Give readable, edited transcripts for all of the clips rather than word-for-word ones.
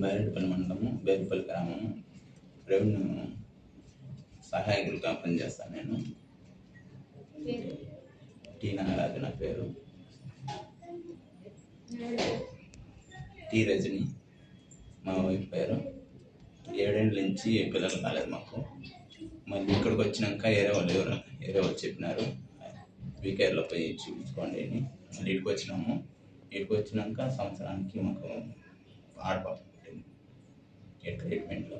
బైరెడ్డిపల్లి మండలము బేరుపల్లి గ్రామము రెవెన్యూ సహాయకులుగా పనిచేస్తాను నేను. టీ నాగరాజు నా పేరు. టీ రజని మా వైఫ్ పేరు. 7 ఏళ్ళ నుంచి పిల్లలు కాలేదు మాకు. మళ్ళీ ఇక్కడికి వచ్చినాక వేరే వాళ్ళు చెప్పినారు వీకేర్లో పోయి చూపించుకోండి అని. మళ్ళీ ఇక్కడికి వచ్చినాము. ఇక్కడికి వచ్చినాక సంవత్సరానికి మాకు ఆడపాప పుట్టింది. ట్రీట్మెంట్లో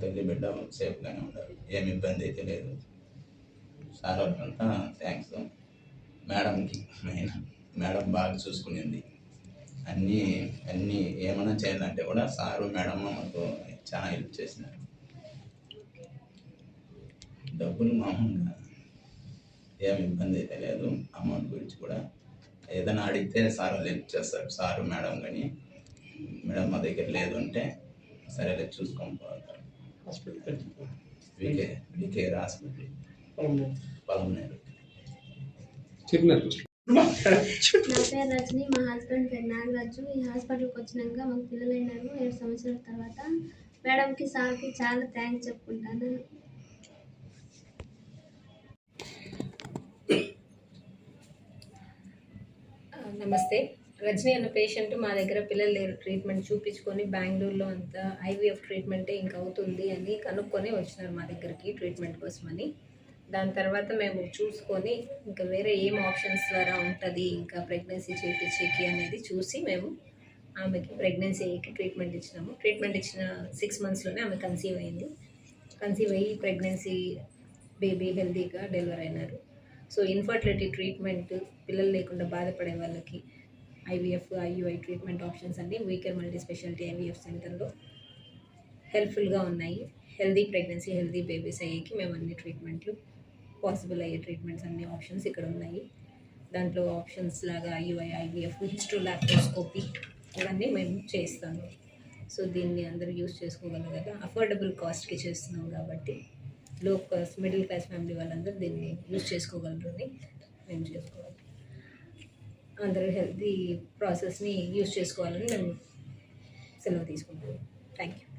తల్లి బిడ్డ సేఫ్గానే ఉంటారు, ఏమి ఇబ్బంది అయితే లేదు. సార్ వాళ్ళకంతా థ్యాంక్స్. మేడంకి మెయిన్ మేడం బాగా చూసుకునింది. అన్నీ ఏమైనా చేయాలంటే కూడా సారు మేడం మాకు చాలా హెల్ప్ చేసినారు. డబ్బులు మామూలుగా ఏమి ఇబ్బంది అయితే లేదు. అమౌంట్ గురించి కూడా ఏదైనా అడిగితే సార్ వాళ్ళు హెల్ప్ చేస్తారు. సారు మేడం కానీ మేడం మా దగ్గర లేదు అంటే సరే చూసుకొని పోతారు. Hospital VKR hospital Palamaner. నా పేరు రజని, మా హస్బెండ్ పేరు నాగరాజు. ఈ హాస్పిటల్కి వచ్చినాక మాకు పిల్లలు అయినారు 7 సంవత్సరాల తర్వాత. మేడంకి సార్కి చాలా థ్యాంక్స్ చెప్పుకుంటాను. నమస్తే. రజని అన్న పేషెంట్ మా దగ్గర పిల్లలు లేరు ట్రీట్మెంట్ చూపించుకొని బెంగళూరులో అంతా ఐవీఎఫ్ ట్రీట్మెంటే ఇంకా అవుతుంది అని కనుక్కొని వచ్చినారు మా దగ్గరికి ట్రీట్మెంట్ కోసమని. దాని తర్వాత మేము చూసుకొని ఇంకా వేరే ఏం ఆప్షన్స్ ద్వారా ఉంటుంది ఇంకా ప్రెగ్నెన్సీ చేయించేకి అనేది చూసి మేము ఆమెకి ప్రెగ్నెన్సీ అయ్యేకి ట్రీట్మెంట్ ఇచ్చినాము. ట్రీట్మెంట్ ఇచ్చిన 6 మంత్స్లోనే ఆమె కన్సీవ్ అయింది. కన్సీవ్ అయ్యి ప్రెగ్నెన్సీ బేబీ హెల్తీగా డెలివర్ అయినారు. సో ఇన్ఫర్టిలిటీ ట్రీట్మెంట్, పిల్లలు లేకుండా బాధపడే వాళ్ళకి ఐవీఎఫ్, ఐయుఐ ట్రీట్మెంట్ ఆప్షన్స్ అన్నీ వీకేఆర్ మల్టీ స్పెషాలిటీ ఐవీఎఫ్ సెంటర్లో హెల్ప్ఫుల్గా ఉన్నాయి. హెల్తీ ప్రెగ్నెన్సీ, హెల్తీ బేబీస్ అయ్యేకి మేము అన్ని ట్రీట్మెంట్లు పాసిబుల్ అయ్యే ట్రీట్మెంట్స్ అన్ని ఆప్షన్స్ ఇక్కడ ఉన్నాయి. దాంట్లో ఆప్షన్స్ లాగా ఐయుఐ, ఐవీఎఫ్, హిస్టోలాప్రోస్కోపీ ఇవన్నీ మేము చేస్తాము. సో దీన్ని అందరూ యూజ్ చేసుకోగలరు కదా. అఫోర్డబుల్ కాస్ట్కి చేస్తున్నాం కాబట్టి లో కాస్ట్ మిడిల్ క్లాస్ ఫ్యామిలీ వాళ్ళందరూ దీన్ని యూజ్ చేసుకోగలరు అని మేము చేసుకోవాలి. అందరూ హెల్తీ ప్రాసెస్ని యూజ్ చేసుకోవాలని మేము సెలవు తీసుకుంటాము. Thank you.